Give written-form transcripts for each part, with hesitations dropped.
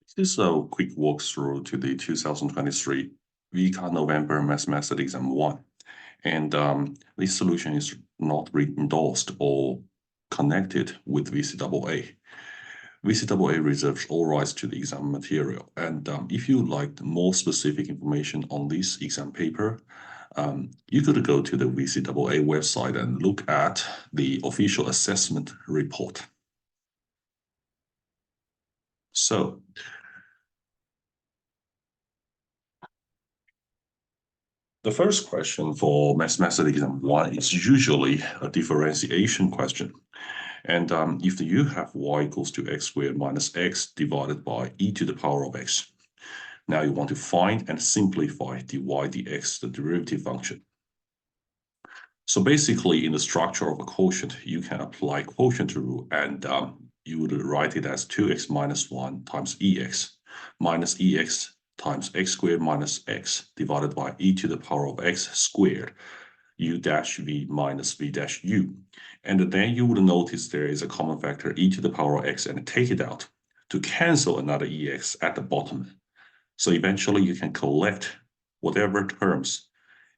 This is a quick walkthrough to the 2023 VCAA November Mathematics Exam 1. And this solution is not endorsed or connected with VCAA. VCAA reserves all rights to the exam material. And if you like more specific information on this exam paper, you could go to the VCAA website and look at the official assessment report. So, the first question for Mathematics Exam 1 is usually a differentiation question. And if you have y equals to x squared minus x divided by e to the power of x, now you want to find and simplify dy dx, the derivative function. So basically, in the structure of a quotient, you can apply quotient rule, and you would write it as 2x minus 1 times ex minus ex times x squared minus x divided by e to the power of x squared u dash v minus v dash u. And then you would notice there is a common factor e to the power of x and take it out to cancel another ex at the bottom. So eventually you can collect whatever terms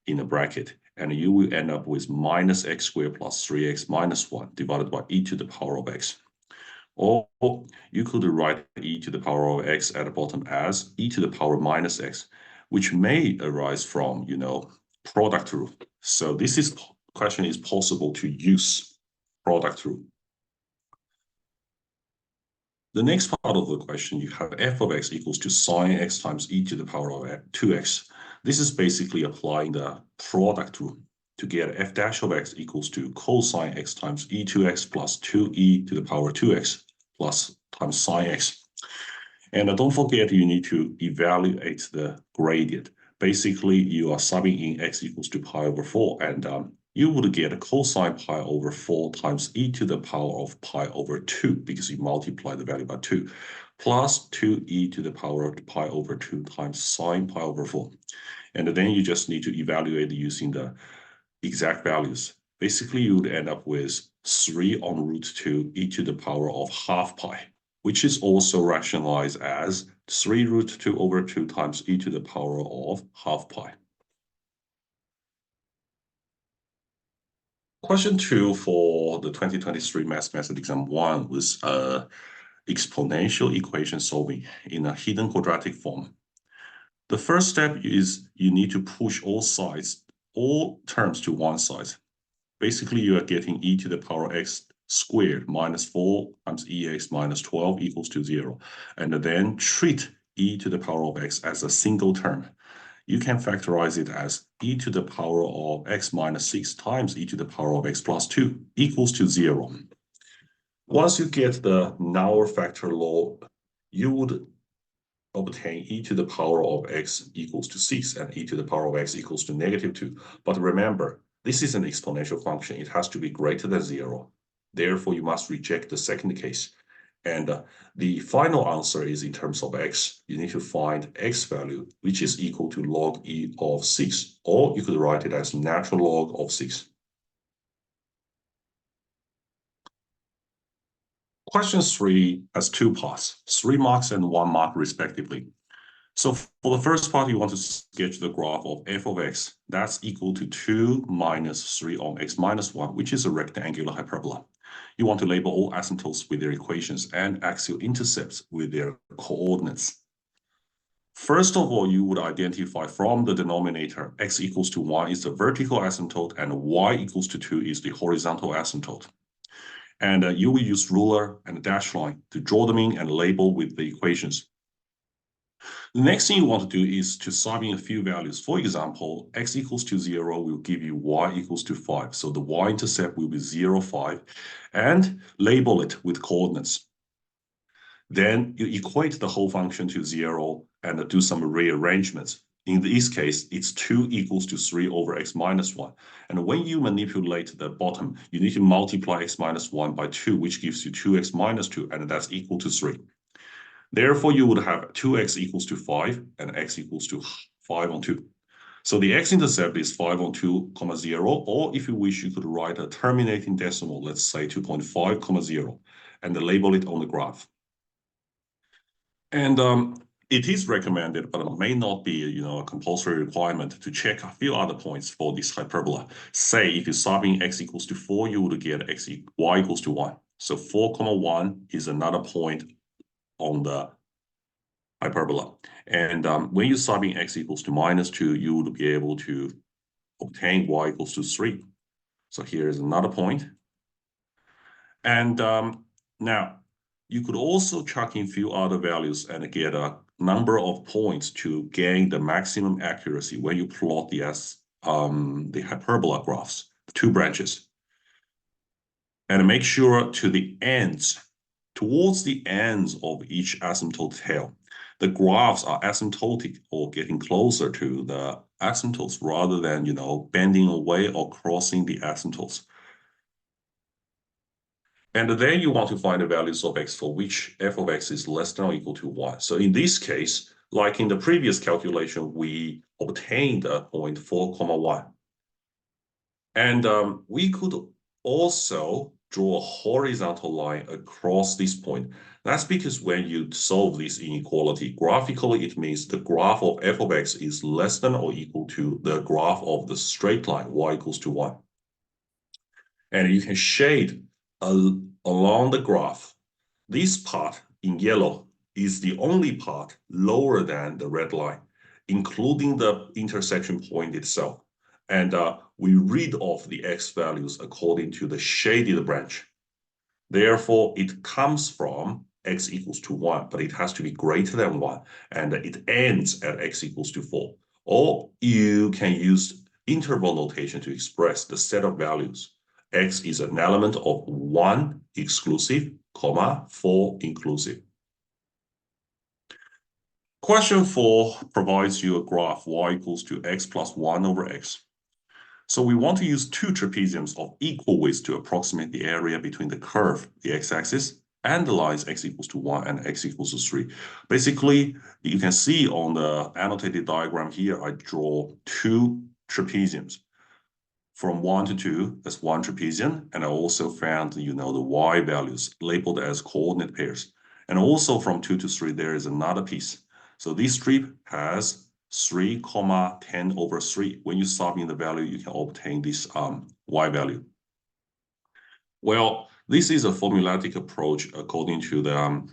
in a bracket, and you will end up with minus x squared plus 3x minus 1 divided by e to the power of x. Or you could write e to the power of x at the bottom as e to the power minus x, which may arise from, product rule. So this question is possible to use product rule. The next part of the question, you have f of x equals to sine x times e to the power of 2x. This is basically applying the product rule to get f dash of x equals to cosine x times e2x plus 2e to the power 2x plus times sine x. And don't forget, you need to evaluate the gradient. Basically, you are subbing in x equals to pi over 4, and you would get a cosine pi over 4 times e to the power of pi over 2, because you multiply the value by 2, plus 2e to the power of pi over 2 times sine pi over 4. And then you just need to evaluate using the exact values. Basically, you would end up with 3 on root 2 e to the power of half pi, which is also rationalized as 3 root 2 over 2 times e to the power of half pi. Question 2 for the 2023 Mathematics Exam 1 was exponential equation solving in a hidden quadratic form. The first step is you need to push all terms to one side. Basically, you are getting e to the power x squared minus 4 times ex minus 12 equals to 0. And then treat e to the power of x as a single term. You can factorize it as e to the power of x minus 6 times e to the power of x plus 2 equals to 0. Once you get the Nauer factor law, you would obtain e to the power of x equals to 6 and e to the power of x equals to negative 2. But remember, this is an exponential function. It has to be greater than 0. Therefore, you must reject the second case. And the final answer is in terms of x. You need to find x value, which is equal to log e of 6. Or you could write it as natural log of 6. Question 3 has 2 parts, 3 marks and 1 mark respectively. So for the first part, you want to sketch the graph of f of x. That's equal to 2 minus 3 on x minus 1, which is a rectangular hyperbola. You want to label all asymptotes with their equations and axial intercepts with their coordinates. First of all, you would identify from the denominator x equals to 1 is the vertical asymptote and y equals to 2 is the horizontal asymptote. And you will use ruler and dash line to draw them in and label with the equations. The next thing you want to do is to sub in a few values. For example, x equals to 0 will give you y equals to 5. So the y-intercept will be 0, 5, and label it with coordinates. Then you equate the whole function to 0 and do some rearrangements. In this case, it's 2 equals to 3 over x minus 1. And when you manipulate the bottom, you need to multiply x minus 1 by 2, which gives you 2x minus 2, and that's equal to 3. Therefore, you would have 2x equals to 5 and x equals to 5 on 2. So the x-intercept is 5 on 2, 0, or if you wish, you could write a terminating decimal, let's say 2.5, 0, and label it on the graph. And it is recommended, but it may not be, a compulsory requirement to check a few other points for this hyperbola. Say if you sub in x equals to 4, you would get y equals to 1. So 4, 1 is another point on the hyperbola. And when you sub in x equals to -2, you would be able to obtain y equals to 3. So here is another point. And now you could also chuck in a few other values and get a number of points to gain the maximum accuracy when you plot the hyperbola graphs, the two branches. And make sure towards the ends of each asymptote tail, the graphs are asymptotic or getting closer to the asymptotes rather than, bending away or crossing the asymptotes. And then you want to find the values of x for which f of x is less than or equal to 1. So in this case, like in the previous calculation, we obtained a point 4, 1. And we could also draw a horizontal line across this point. That's because when you solve this inequality, graphically, it means the graph of f of x is less than or equal to the graph of the straight line y equals to 1. And you can shade along the graph. This part in yellow is the only part lower than the red line, including the intersection point itself. And we read off the x values according to the shaded branch. Therefore, it comes from x equals to 1, but it has to be greater than 1, and it ends at x equals to 4. Or you can use interval notation to express the set of values. X is an element of 1 exclusive, 4 inclusive. Question 4 provides you a graph y equals to x plus 1 over x. So we want to use two trapeziums of equal width to approximate the area between the curve, the x-axis, and the lines x equals to 1 and x equals to 3. Basically, you can see on the annotated diagram here, I draw two trapeziums. From 1 to 2, that's one trapezium, and I also found, the y values labeled as coordinate pairs. And also from 2 to 3, there is another piece. So this strip has 3, 10 over 3. When you sub in the value, you can obtain this y value. Well, this is a formulatic approach according to the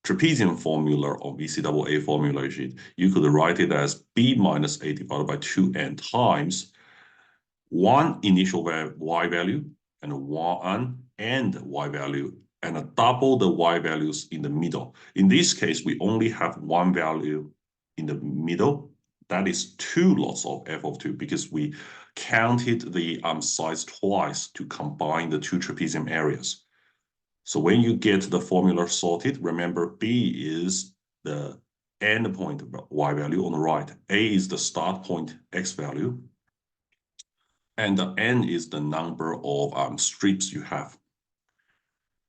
trapezium formula of VCAA formula sheet. You could write it as b minus a divided by 2n times one initial y value and one end y value, and double the y values in the middle. In this case, we only have one value in the middle. That is 2 lots of f of 2 because we counted the sides twice to combine the two trapezium areas. So when you get the formula sorted, remember b is the end point y value on the right. A is the start point x value. And the n is the number of strips you have.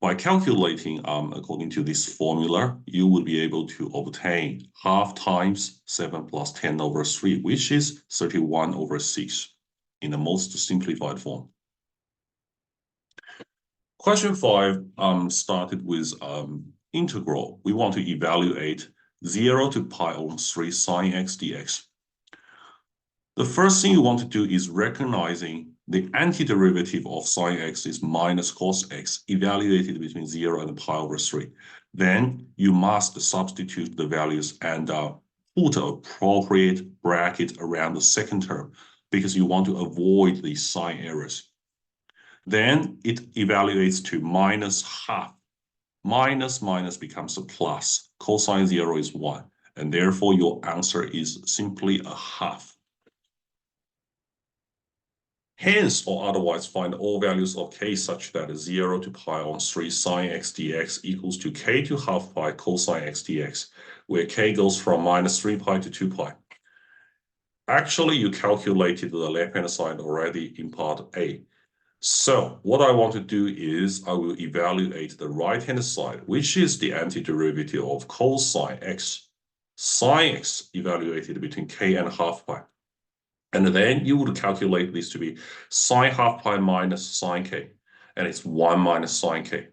By calculating according to this formula, you will be able to obtain half times 7 plus 10 over 3, which is 31 over 6 in the most simplified form. Question 5 started with integral. We want to evaluate 0 to pi over 3 sine x dx. The first thing you want to do is recognizing the antiderivative of sine x is minus cos x evaluated between 0 and pi over 3. Then you must substitute the values and put an appropriate bracket around the second term because you want to avoid the sign errors. Then it evaluates to minus half. Minus becomes a plus. Cosine 0 is 1. And therefore, your answer is simply a half. Hence, or otherwise, find all values of k such that 0 to pi on 3 sine x dx equals to k to half pi cosine x dx, where k goes from minus 3 pi to 2 pi. Actually, you calculated the left-hand side already in part A. So what I want to do is I will evaluate the right-hand side, which is the antiderivative of cosine x. Sine x evaluated between k and half pi. And then you would calculate this to be sine half pi minus sine k. And it's 1 minus sine k.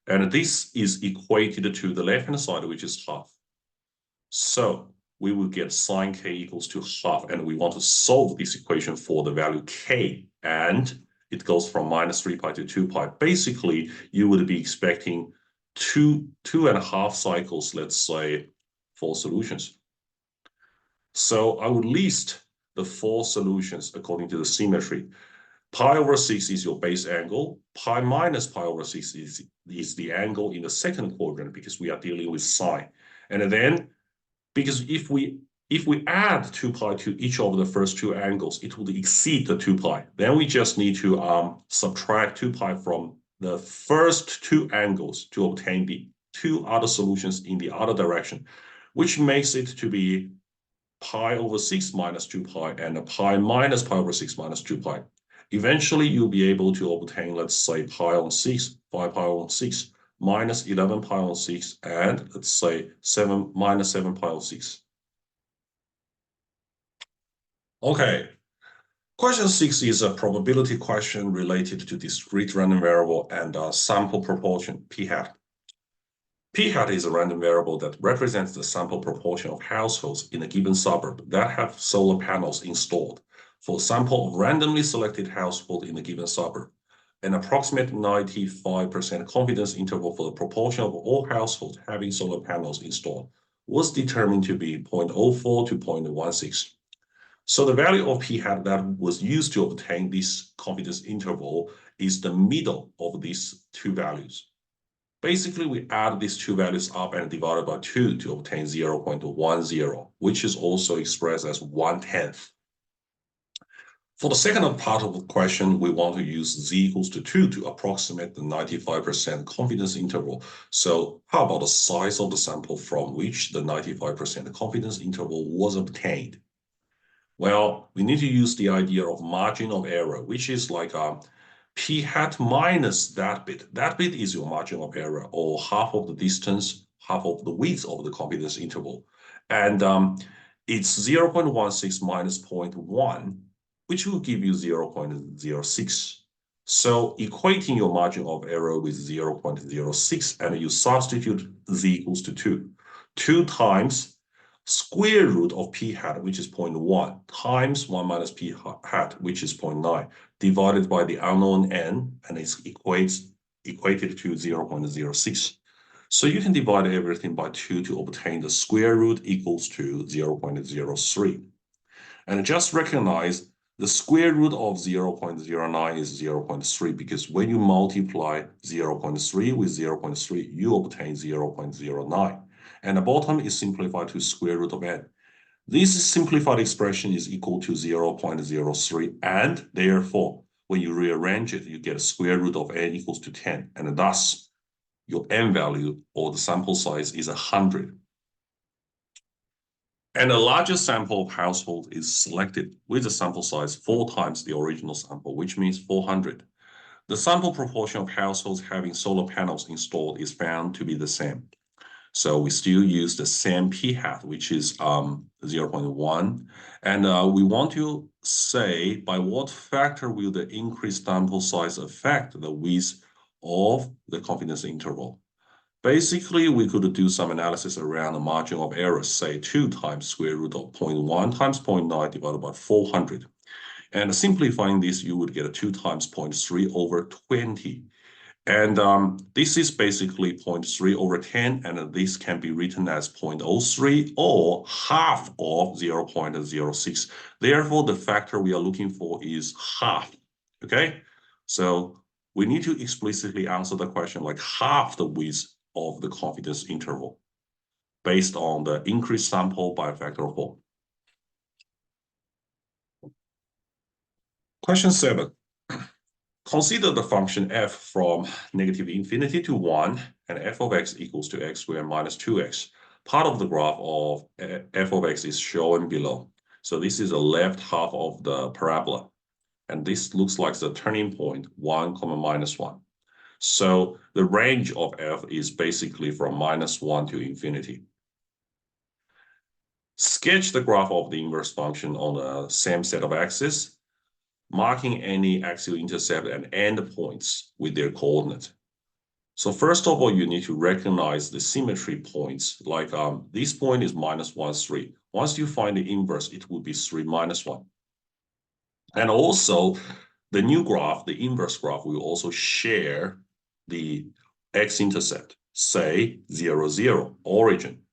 And this is equated to the left-hand side, which is half. So we will get sine k equals to half, and we want to solve this equation for the value k, and it goes from minus 3 pi to 2 pi. Basically, you would be expecting two and a half cycles, let's say, for solutions. So I would list the 4 solutions according to the symmetry. Pi over 6 is your base angle. Pi minus pi over 6 is the angle in the second quadrant, because we are dealing with sine. And then, because if we add 2 pi to each of the first 2 angles, it will exceed the 2 pi. Then we just need to subtract 2 pi from the first 2 angles to obtain the 2 other solutions in the other direction, which makes it to be pi over 6 minus 2 pi and pi minus pi over 6 minus 2 pi. Eventually, you'll be able to obtain, let's say, pi on 6, 5 pi on 6, minus 11 pi on 6, and let's say minus 7 pi on 6. Okay, question 6 is a probability question related to discrete random variable and sample proportion, p hat. P hat is a random variable that represents the sample proportion of households in a given suburb that have solar panels installed. For a sample of randomly selected household in a given suburb, an approximate 95% confidence interval for the proportion of all households having solar panels installed was determined to be 0.04 to 0.16. So the value of p hat that was used to obtain this confidence interval is the middle of these 2 values. Basically, we add these 2 values up and divide by 2 to obtain 0.10, which is also expressed as 1/10. For the second part of the question, we want to use z equals to 2 to approximate the 95% confidence interval. So how about the size of the sample from which the 95% confidence interval was obtained? Well, we need to use the idea of margin of error, which is like p hat minus that bit. That bit is your margin of error, or half of the distance, half of the width of the confidence interval. And it's 0.16 minus 0.1, which will give you 0.06. So equating your margin of error with 0.06, and you substitute z equals to 2. 2 times square root of p hat, which is 0.1, times 1 minus p hat, which is 0.9, divided by the unknown n, and it's equated to 0.06. So you can divide everything by 2 to obtain the square root equals to 0.03. And just recognize the square root of 0.09 is 0.3, because when you multiply 0.3 with 0.3, you obtain 0.09. And the bottom is simplified to square root of n. This simplified expression is equal to 0.03, and therefore, when you rearrange it, you get a square root of n equals to 10, and thus your n value, or the sample size, is 100. And a larger sample of household is selected with a sample size 4 times the original sample, which means 400. The sample proportion of households having solar panels installed is found to be the same. So we still use the same p hat, which is 0.1. And we want to say by what factor will the increased sample size affect the width of the confidence interval. Basically, we could do some analysis around the margin of error, say 2 times square root of 0.1 times 0.9 divided by 400. And simplifying this, you would get a 2 times 0.3 over 20. And this is basically 0.3 over 10, and this can be written as 0.03 or half of 0.06. Therefore, the factor we are looking for is half, okay? So we need to explicitly answer the question like half the width of the confidence interval based on the increased sample by a factor of 4. Question 7. Consider the function f from -infinity to 1 and f of x equals to x squared minus 2x. Part of the graph of f of x is shown below. So this is the left half of the parabola. And this looks like the turning point, 1, minus 1. So the range of f is basically from -1 to infinity. Sketch the graph of the inverse function on the same set of axes, marking any axial intercept and endpoints with their coordinate. So first of all, you need to recognize the symmetry points. Like this point is -1, 3. Once you find the inverse, it will be 3 minus 1. And also, the new graph, the inverse graph, will also share the x-intercept, say 0, 0, origin.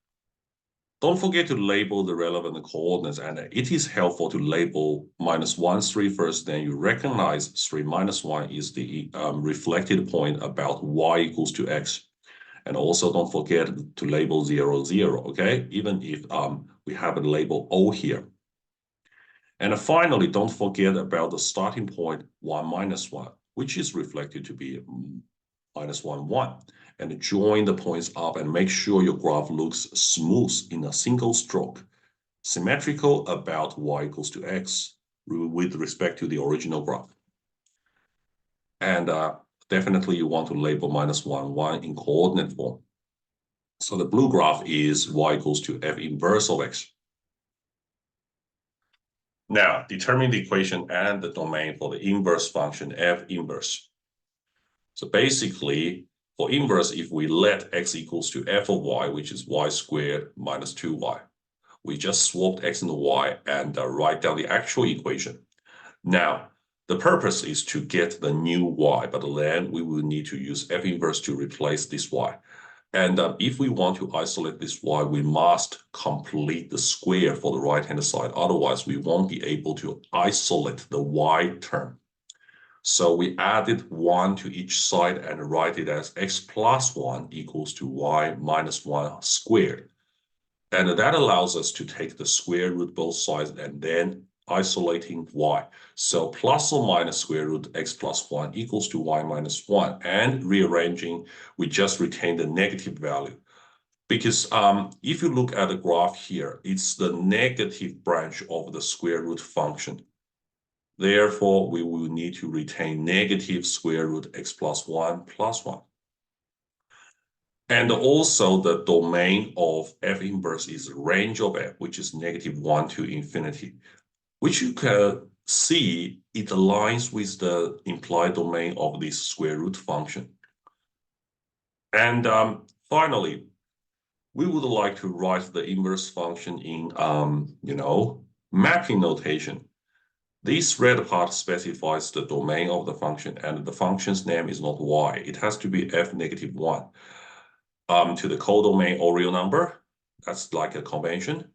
Don't forget to label the relevant coordinates, and it is helpful to label -1, 3 first, then you recognize 3 minus 1 is the reflected point about y equals to x. And also don't forget to label 0, 0, okay? Even if we have a label O here. And finally, don't forget about the starting point 1 minus 1, which is reflected to be -1, 1. And join the points up and make sure your graph looks smooth in a single stroke, symmetrical about y equals to x with respect to the original graph. And definitely you want to label -1, 1 in coordinate form. So the blue graph is y equals to f inverse of x. Now, determine the equation and the domain for the inverse function f inverse. So basically, for inverse, if we let x equals to f of y, which is y squared minus 2y, we just swapped x and y and write down the actual equation. Now, the purpose is to get the new y, but then we will need to use f inverse to replace this y. And if we want to isolate this y, we must complete the square for the right-hand side. Otherwise, we won't be able to isolate the y term. So we added 1 to each side and write it as x plus 1 equals to y minus 1 squared. And that allows us to take the square root both sides and then isolating y. So plus or minus square root x plus 1 equals to y minus 1. And rearranging, we just retain the negative value. Because if you look at the graph here, it's the negative branch of the square root function. Therefore, we will need to retain negative square root x plus 1 plus 1. And also the domain of f inverse is range of f, which is -1 to infinity, which you can see it aligns with the implied domain of this square root function. And finally, we would like to write the inverse function in, mapping notation. This red part specifies the domain of the function, and the function's name is not y. It has to be f -1. To the codomain or real number, that's like a convention.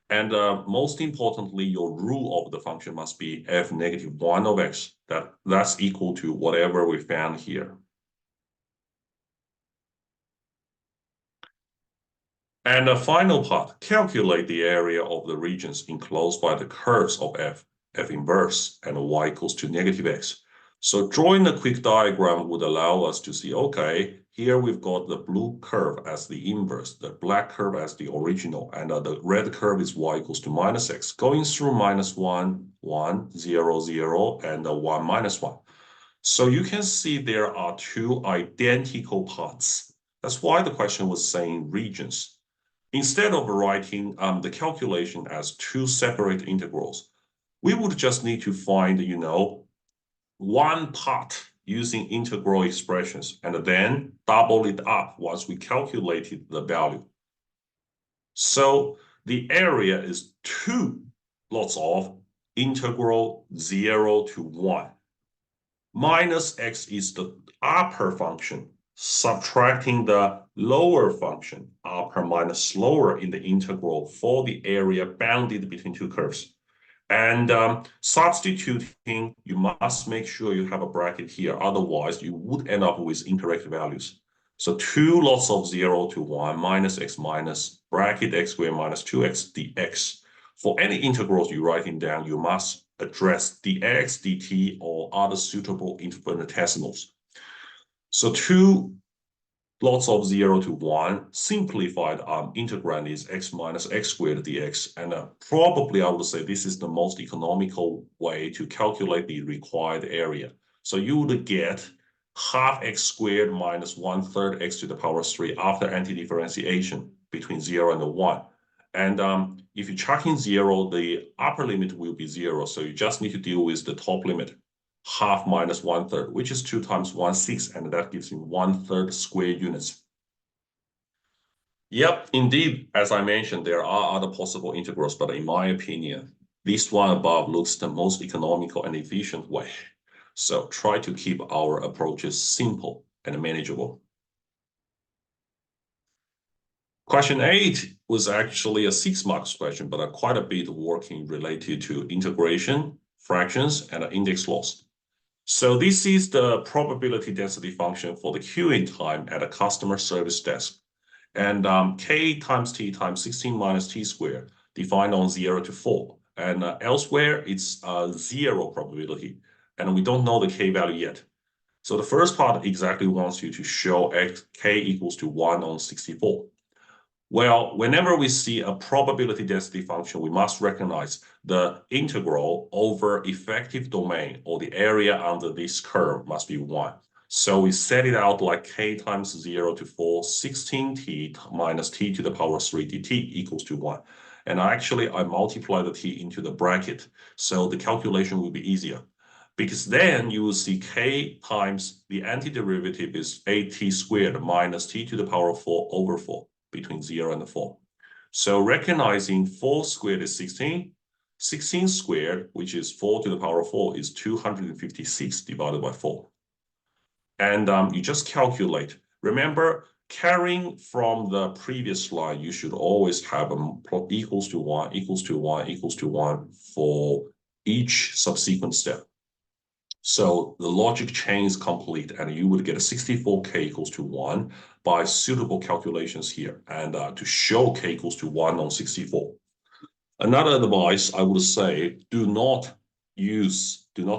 And most importantly, your rule of the function must be f -1 of x. That's equal to whatever we found here. And the final part, calculate the area of the regions enclosed by the curves of f inverse, and y equals to -x. So drawing a quick diagram would allow us to see, okay, here we've got the blue curve as the inverse, the black curve as the original, and the red curve is y equals to -x, going through -1, 1, 0, 0, and 1 minus 1. So you can see there are two identical parts. That's why the question was saying regions. Instead of writing the calculation as two separate integrals, we would just need to find, one part using integral expressions and then double it up once we calculated the value. So the area is two lots of integral 0 to 1. Minus x is the upper function, subtracting the lower function, upper minus lower in the integral for the area bounded between two curves. And substituting, you must make sure you have a bracket here. Otherwise, you would end up with incorrect values. So two lots of 0 to 1 minus x minus bracket x squared minus 2x dx. For any integrals you're writing down, you must address dx, dt, or other suitable infinitesimals. So two lots of 0 to 1, simplified integrand is x minus x squared dx. And probably I would say this is the most economical way to calculate the required area. So you would get half x squared minus 1/3 x to the power 3 after anti-differentiation between 0 and 1. And if you chuck in 0, the upper limit will be 0. So you just need to deal with the top limit. half minus 1/3, which is 2 times 1/6, and that gives me 1/3 square units. Yep, indeed, as I mentioned, there are other possible integrals, but in my opinion, this one above looks the most economical and efficient way. So try to keep our approaches simple and manageable. Question 8 was actually a 6 marks question, but quite a bit working related to integration, fractions, and index loss. So this is the probability density function for the queuing time at a customer service desk. And k times t times 16 minus t squared defined on 0 to 4. And elsewhere, it's 0 probability. And we don't know the k value yet. So the first part exactly wants you to show k equals to 1 on 64. Well, whenever we see a probability density function, we must recognize the integral over effective domain, or the area under this curve, must be 1. So we set it out like k times 0 to 4, 16t minus t to the power 3 dt equals to 1. And actually, I multiply the t into the bracket, so the calculation will be easier. Because then you will see k times the antiderivative is 8t squared minus t to the power 4 over 4, between 0 and 4. So recognizing 4 squared is 16, 16 squared, which is 4 to the power 4, is 256 divided by 4. And you just calculate. Remember, carrying from the previous slide, you should always have equals to 1, equals to 1, equals to 1 for each subsequent step. So the logic chain is complete, and you would get a 64k equals to 1 by suitable calculations here, and to show k equals to 1 on 64. Another advice I would say, do not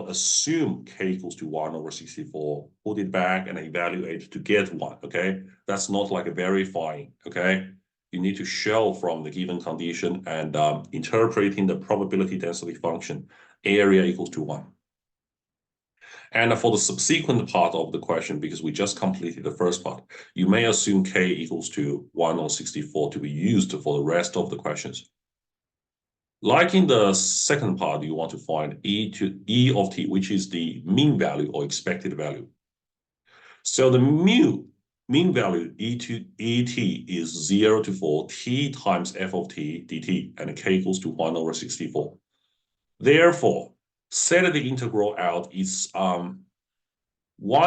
assume k equals to 1 over 64, put it back and evaluate to get 1, okay? That's not like a verifying, okay? You need to show from the given condition and interpreting the probability density function, area equals to 1. And for the subsequent part of the question, because we just completed the first part, you may assume k equals to 1 on 64 to be used for the rest of the questions. Like in the second part, you want to find E of t, which is the mean value or expected value. So the mean value et is 0 to 4 t times f of t dt, and k equals to 1 over 64. Therefore, set the integral out is 1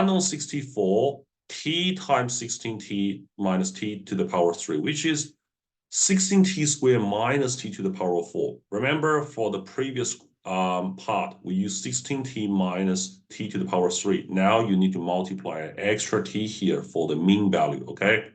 on 64 t times 16t minus t to the power 3, which is 16t squared minus t to the power of 4. Remember, for the previous part, we use 16t minus t to the power 3. Now you need to multiply an extra t here for the mean value, okay?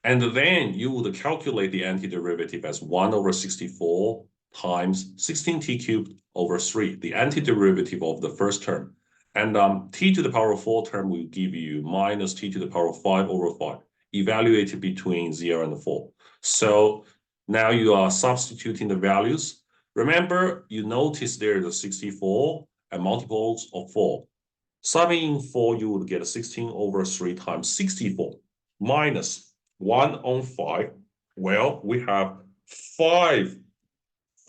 And then you would calculate the antiderivative as 1 over 64 times 16t cubed over 3, the antiderivative of the first term. And t to the power of 4 term will give you minus t to the power of 5 over 5, evaluated between 0 and 4. So now you are substituting the values. Remember, you notice there is a 64 and multiples of 4. Summing in 4, you would get a 16 over 3 times 64 minus 1 on 5. Well, we have 5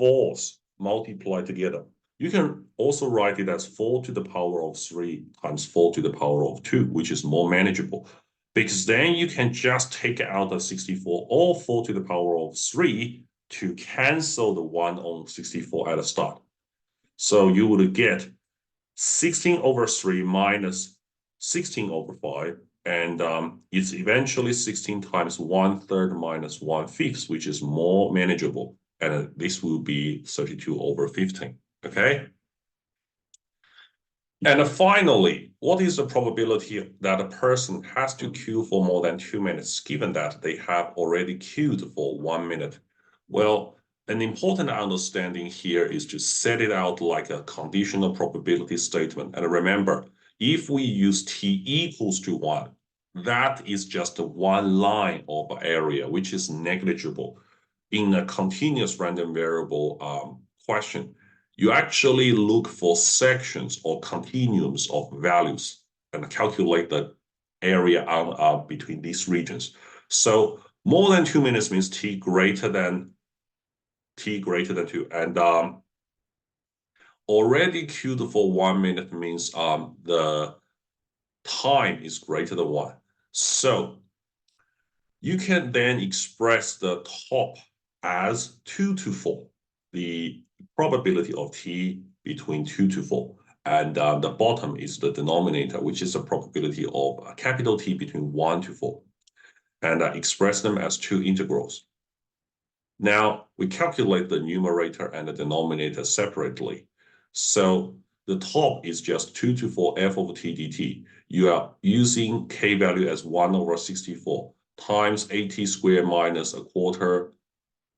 4s multiplied together. You can also write it as 4 to the power of 3 times 4 to the power of 2, which is more manageable. Because then you can just take out the 64 or 4 to the power of 3 to cancel the 1 on 64 at the start. So you would get 16 over 3 minus 16 over 5. And it's eventually 16 times 1/3 minus 1/5, which is more manageable. And this will be 32 over 15, okay? And finally, what is the probability that a person has to queue for more than 2 minutes, given that they have already queued for 1 minute? Well, an important understanding here is to set it out like a conditional probability statement. And remember, if we use t equals to 1, that is just one line of area, which is negligible. In a continuous random variable question, you actually look for sections or continuums of values and calculate the area between these regions. So more than 2 minutes means t greater than 2. And already queued for 1 minute means the time is greater than 1. So you can then express the top as 2 to 4, the probability of t between 2 to 4. And the bottom is the denominator, which is the probability of a capital T between 1 to 4. And express them as two integrals. Now, we calculate the numerator and the denominator separately. So the top is just 2 to 4 f over t dt. You are using k value as 1 over 64 times at squared minus a quarter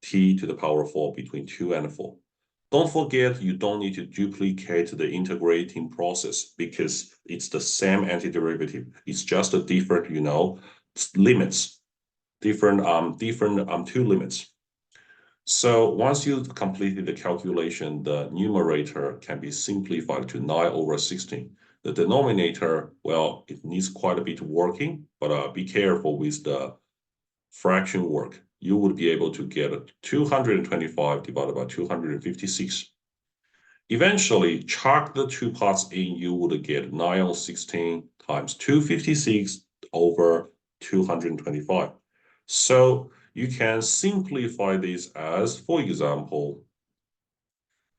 t to the power 4 between 2 and 4. Don't forget, you don't need to duplicate the integrating process because it's the same antiderivative. It's just a different, limits, different two limits. So once you've completed the calculation, the numerator can be simplified to 9 over 16. The denominator, well, it needs quite a bit of working, but be careful with the fraction work. You would be able to get 225 divided by 256. Eventually, chuck the two parts in, you would get 9 over 16 times 256 over 225. So you can simplify this as, for example,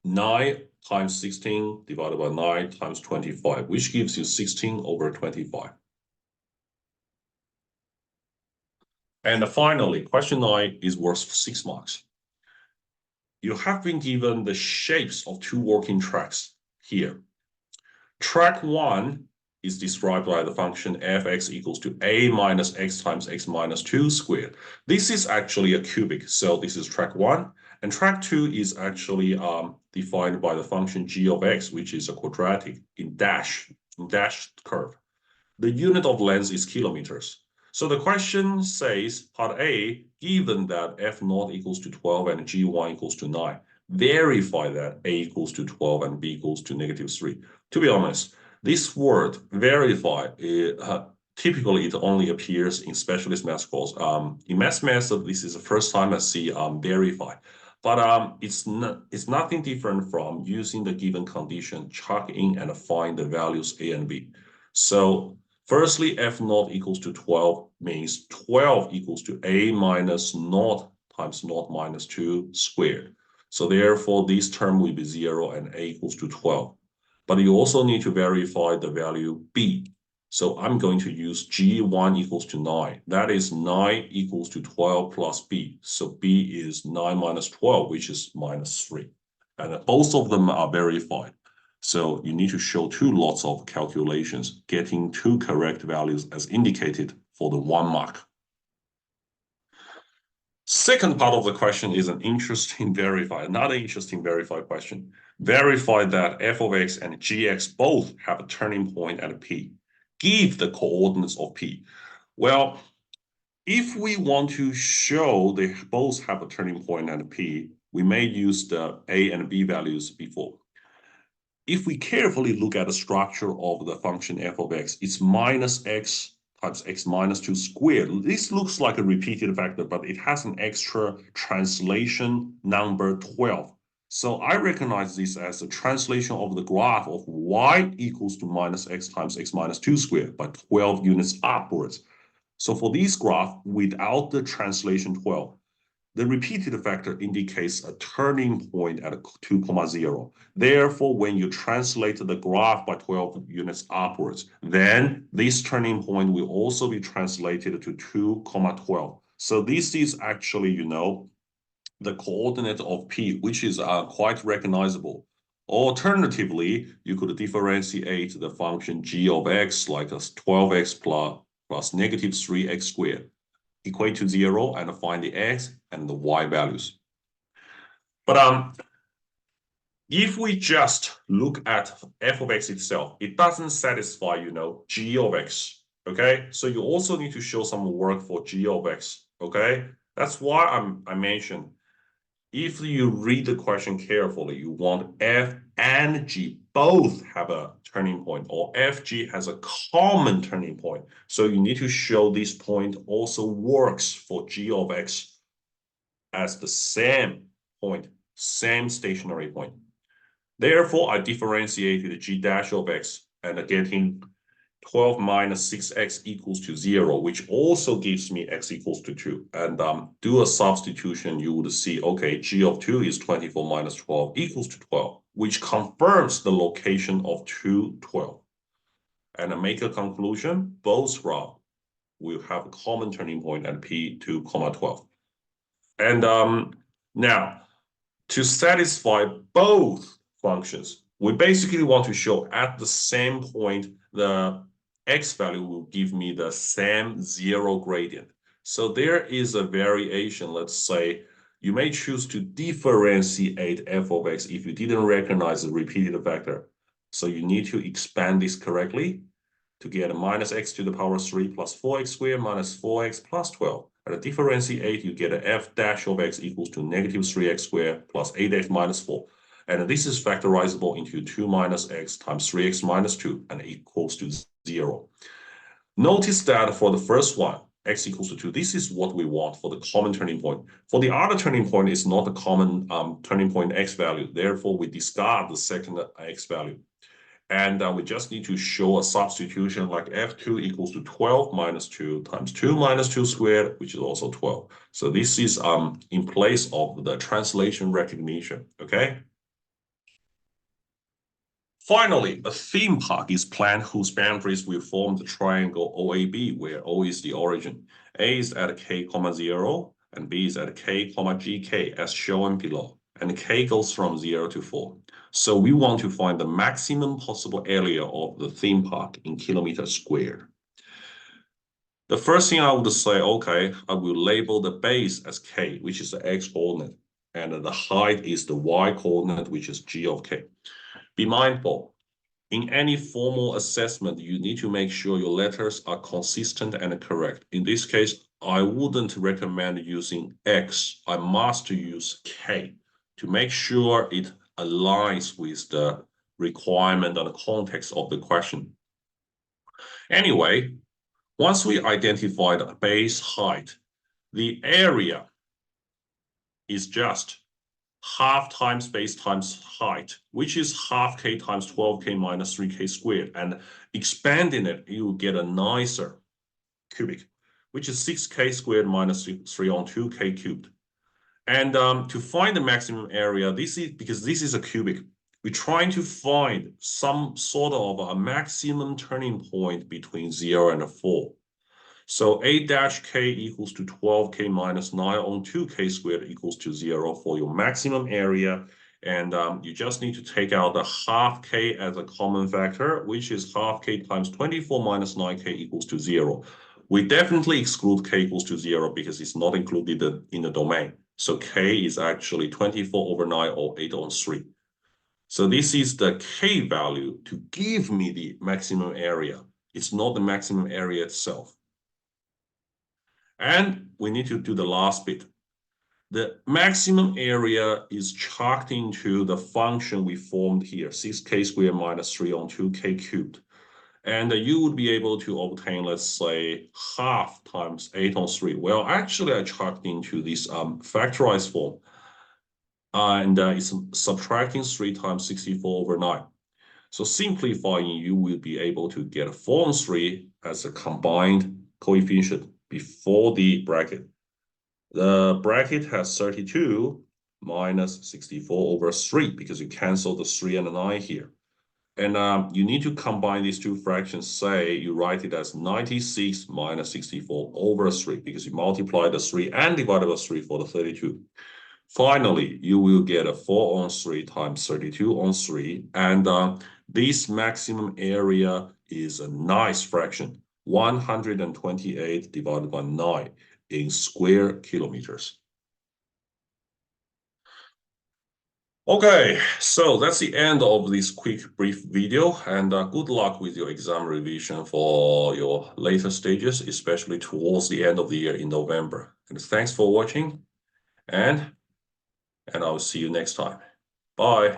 9 times 16 divided by 9 times 25, which gives you 16 over 25. And finally, question 9 is worth 6 marks. You have been given the shapes of two working tracks here. Track 1 is described by the function fx equals to a minus x times x minus 2 squared. This is actually a cubic, so this is track 1. And track 2 is actually defined by the function g of x, which is a quadratic in dashed curve. The unit of length is kilometers. So the question says, part A, given that f naught equals to 12 and g1 equals to 9, verify that a equals to 12 and b equals to -3. To be honest, this word verify, typically it only appears in specialist math course. In math, this is the first time I see verify. But it's nothing different from using the given condition, chuck in and find the values a and b. So firstly, f naught equals to 12 means 12 equals to a minus naught times naught minus 2 squared. So therefore, this term will be 0 and a equals to 12. But you also need to verify the value b. So I'm going to use g1 equals to 9. That is 9 equals to 12 plus b. So b is 9 minus 12, which is -3. And both of them are verified. So you need to show two lots of calculations, getting two correct values as indicated for the 1 mark. Second part of the question is an interesting verify, another interesting verify question. Verify that f of x and gx both have a turning point at p. Give the coordinates of p. Well, if we want to show they both have a turning point at p, we may use the a and b values before. If we carefully look at the structure of the function f of x, it's minus x times x minus 2 squared. This looks like a repeated factor, but it has an extra translation number 12. So I recognize this as a translation of the graph of y equals to minus x times x minus 2 squared by 12 units upwards. So for this graph, without the translation 12, the repeated factor indicates a turning point at 2, 0. Therefore, when you translate the graph by 12 units upwards, then this turning point will also be translated to 2, 12. So this is actually, the coordinate of p, which is quite recognizable. Alternatively, you could differentiate the function g of x like as 12x plus negative 3x squared equate to 0 and find the x and the y values. But if we just look at f of x itself, it doesn't satisfy, g of x, okay? So you also need to show some work for g of x, okay? That's why I mentioned, if you read the question carefully, you want f and g both have a turning point, or fg has a common turning point. So you need to show this point also works for g of x as the same point, same stationary point. Therefore, I differentiated g dash of x and getting 12 minus 6x equals to 0, which also gives me x equals to 2. And do a substitution, you would see, okay, g of 2 is 24 minus 12 equals to 12, which confirms the location of 2, 12. And make a conclusion, both routes will have a common turning point at p2, 12. And now, to satisfy both functions, we basically want to show at the same point the x value will give me the same zero gradient. So there is a variation. Let's say you may choose to differentiate f of x if you didn't recognize the repeated factor. So you need to expand this correctly to get a minus x to the power 3 plus 4x squared minus 4x plus 12. And differentiate, you get a f dash of x equals to negative 3x squared plus 8x minus 4. And this is factorizable into 2 minus x times 3x minus 2, and equals to 0. Notice that for the first one, x equals to 2, this is what we want for the common turning point. For the other turning point, it's not the common turning point x value. Therefore, we discard the second x value. And we just need to show a substitution like f2 equals to 12 minus 2 times 2 minus 2 squared, which is also 12. So this is in place of the translation recognition, okay? Finally, a theme park is planned whose boundaries will form the triangle OAB, where O is the origin. A is at k, 0, and B is at k, gk, as shown below. And k goes from 0 to 4. So we want to find the maximum possible area of the theme park in kilometers squared. The first thing I would say, okay, I will label the base as k, which is the x coordinate, and the height is the y coordinate, which is g of k. Be mindful, in any formal assessment, you need to make sure your letters are consistent and correct. In this case, I wouldn't recommend using x. I must use k to make sure it aligns with the requirement and the context of the question. Anyway, once we identify the base height, the area is just half times base times height, which is half k times 12k minus 3k squared. And expanding it, you get a nicer cubic, which is 6k squared minus 3 on 2k cubed. And to find the maximum area, this is because this is a cubic. We're trying to find some sort of a maximum turning point between 0 and 4. So a dash k equals to 12k minus 9 on 2k squared equals to 0 for your maximum area. And you just need to take out the half k as a common factor, which is half k times 24 minus 9k equals to 0. We definitely exclude k equals to 0 because it's not included in the domain. So k is actually 24 over 9 or 8 on 3. So this is the k value to give me the maximum area. It's not the maximum area itself. And we need to do the last bit. The maximum area is chalked into the function we formed here, 6k squared minus 3 on 2k cubed. And you would be able to obtain, let's say, half times 8 on 3. Well, actually, I chalked into this factorized form. And it's subtracting 3 times 64 over 9. So simplifying, you will be able to get 4 on 3 as a combined coefficient before the bracket. The bracket has 32 minus 64 over 3 because you cancel the 3 and the 9 here. And you need to combine these two fractions. Say you write it as 96 minus 64 over 3 because you multiply the 3 and divide by 3 for the 32. Finally, you will get a 4 on 3 times 32 on 3. And this maximum area is a nice fraction, 128 divided by 9 in square kilometers. Okay, so that's the end of this quick brief video, and good luck with your exam revision for your later stages, especially towards the end of the year in November. And thanks for watching, and I'll see you next time. Bye.